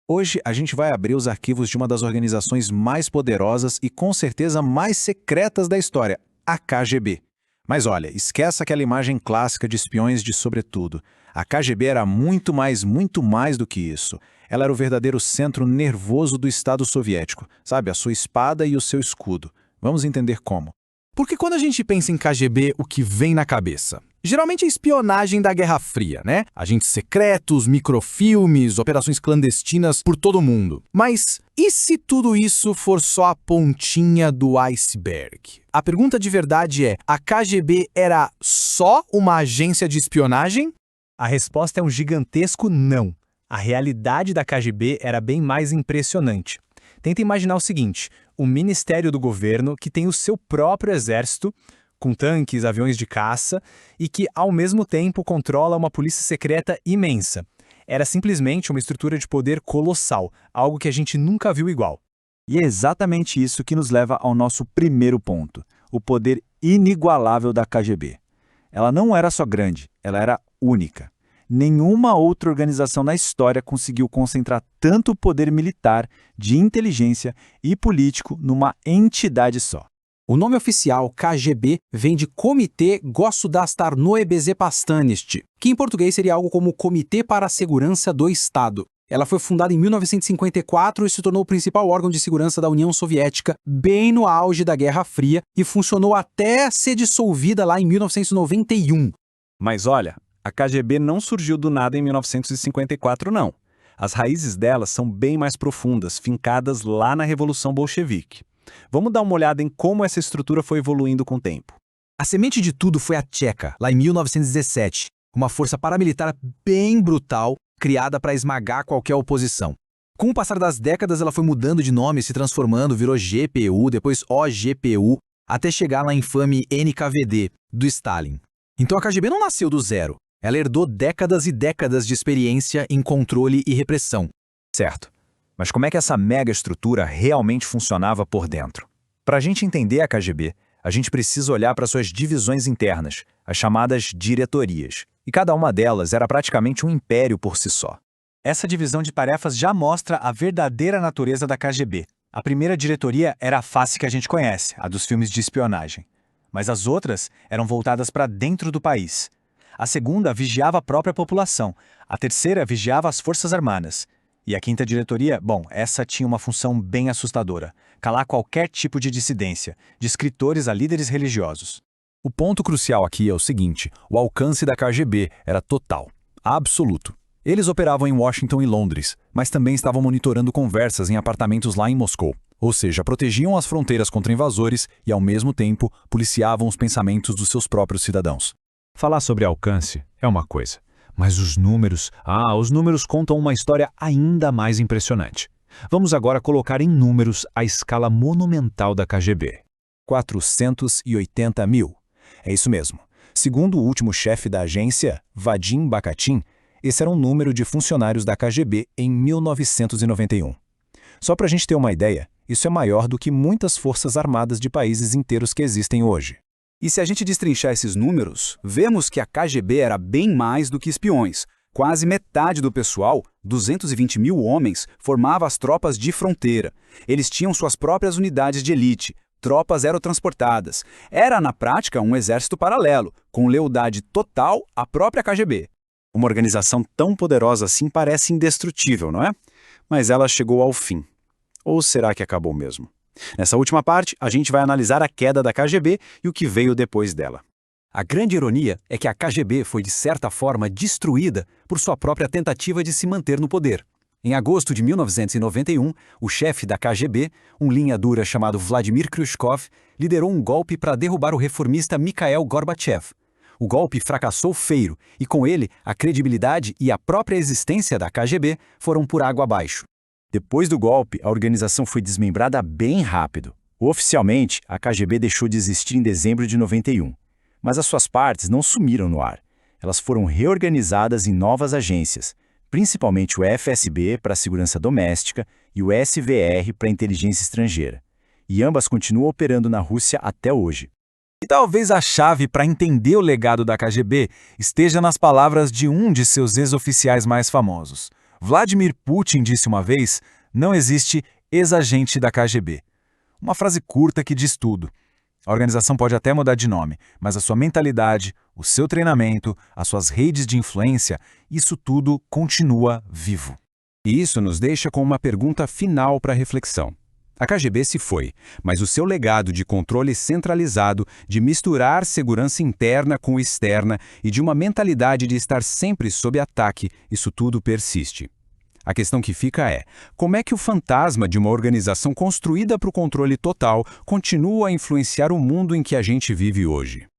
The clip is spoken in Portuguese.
Hoje a gente vai abrir os arquivos de uma das organizações mais poderosas e com certeza mais secretas da história, a KGB. Mas olha, esqueça aquela imagem clássica de espiões de sobretudo. A KGB era muito mais do que isso. Ela era o verdadeiro centro nervoso do Estado soviético, sabe? A sua espada e o seu escudo. Vamos entender como. Porque quando a gente pensa em KGB, o que vem na cabeça? Geralmente é espionagem da Guerra Fria, né? Agentes secretos, microfilmes, operações clandestinas por todo mundo. Mas e se tudo isso for só a pontinha do iceberg? A pergunta de verdade é, a KGB era só uma agência de espionagem? A resposta é um gigantesco não. A realidade da KGB era bem mais impressionante. Tenta imaginar o seguinte, um ministério do governo que tem o seu próprio exército, com tanques, aviões de caça, e que, ao mesmo tempo, controla uma polícia secreta imensa. Era simplesmente uma estrutura de poder colossal, algo que a gente nunca viu igual. E é exatamente isso que nos leva ao nosso primeiro ponto, o poder inigualável da KGB. Ela não era só grande, ela era única. Nenhuma outra organização na história conseguiu concentrar tanto poder militar, de inteligência e político numa entidade só. O nome oficial KGB vem de Comitê Государственной Безопасности, que em português seria algo como Comitê para a Segurança do Estado. Ela foi fundada em 1954 e se tornou o principal órgão de segurança da União Soviética bem no auge da Guerra Fria e funcionou até ser dissolvida lá em 1991. Mas olha, a KGB não surgiu do nada em 1954, não. As raízes dela são bem mais profundas, fincadas lá na Revolução Bolchevique. Vamos dar uma olhada em como essa estrutura foi evoluindo com o tempo. A semente de tudo foi a Tcheca, lá em 1917, uma força paramilitar bem brutal, criada para esmagar qualquer oposição. Com o passar das décadas, ela foi mudando de nome, se transformando, virou GPU, depois OGPU, até chegar na infame NKVD, do Stalin. Então a KGB não nasceu do zero. Ela herdou décadas e décadas de experiência em controle e repressão. Certo. Mas como é que essa mega estrutura realmente funcionava por dentro? Para a gente entender a KGB, a gente precisa olhar para suas divisões internas, as chamadas diretorias. E cada uma delas era praticamente um império por si só. Essa divisão de tarefas já mostra a verdadeira natureza da KGB. A primeira diretoria era a face que a gente conhece, a dos filmes de espionagem. Mas as outras eram voltadas para dentro do país. A segunda vigiava a própria população. A terceira vigiava as forças armadas. E a quinta diretoria, bom, essa tinha uma função bem assustadora. Calar qualquer tipo de dissidência, de escritores a líderes religiosos. O ponto crucial aqui é o seguinte, o alcance da KGB era total, absoluto. Eles operavam em Washington e Londres, mas também estavam monitorando conversas em apartamentos lá em Moscou. Ou seja, protegiam as fronteiras contra invasores e, ao mesmo tempo, policiavam os pensamentos dos seus próprios cidadãos. Falar sobre alcance é uma coisa, mas os números contam uma história ainda mais impressionante. Vamos agora colocar em números a escala monumental da KGB. 480 mil. É isso mesmo. Segundo o último chefe da agência, Vadim Bakatin, esse era o número de funcionários da KGB em 1991. Só para a gente ter uma ideia, isso é maior do que muitas forças armadas de países inteiros que existem hoje. E se a gente destrinchar esses números, vemos que a KGB era bem mais do que espiões. Quase metade do pessoal, 220 mil homens, formava as tropas de fronteira. Eles tinham suas próprias unidades de elite, tropas aerotransportadas. Era, na prática, um exército paralelo, com lealdade total à própria KGB. Uma organização tão poderosa assim parece indestrutível, não é? Mas ela chegou ao fim. Ou será que acabou mesmo? Nessa última parte, a gente vai analisar a queda da KGB e o que veio depois dela. A grande ironia é que a KGB foi, de certa forma, destruída por sua própria tentativa de se manter no poder. Em agosto de 1991, o chefe da KGB, um linha dura chamado Vladimir Khrushchev, liderou um golpe para derrubar o reformista Mikhail Gorbachev. O golpe fracassou feio e, com ele, a credibilidade e a própria existência da KGB foram por água abaixo. Depois do golpe, a organização foi desmembrada bem rápido. Oficialmente, a KGB deixou de existir em dezembro de 91. Mas as suas partes não sumiram no ar. Elas foram reorganizadas em novas agências, principalmente o FSB para a segurança doméstica e o SVR para a inteligência estrangeira. E ambas continuam operando na Rússia até hoje. E talvez a chave para entender o legado da KGB esteja nas palavras de um de seus ex-oficiais mais famosos, Vladimir Putin disse uma vez: não existe ex-agente da KGB. Uma frase curta que diz tudo. A organização pode até mudar de nome, mas a sua mentalidade, o seu treinamento, as suas redes de influência, isso tudo continua vivo. E isso nos deixa com uma pergunta final para reflexão. A KGB se foi, mas o seu legado de controle centralizado, de misturar segurança interna com externa e de uma mentalidade de estar sempre sob ataque, isso tudo persiste. A questão que fica é, como é que o fantasma de uma organização construída para o controle total continua a influenciar o mundo em que a gente vive hoje?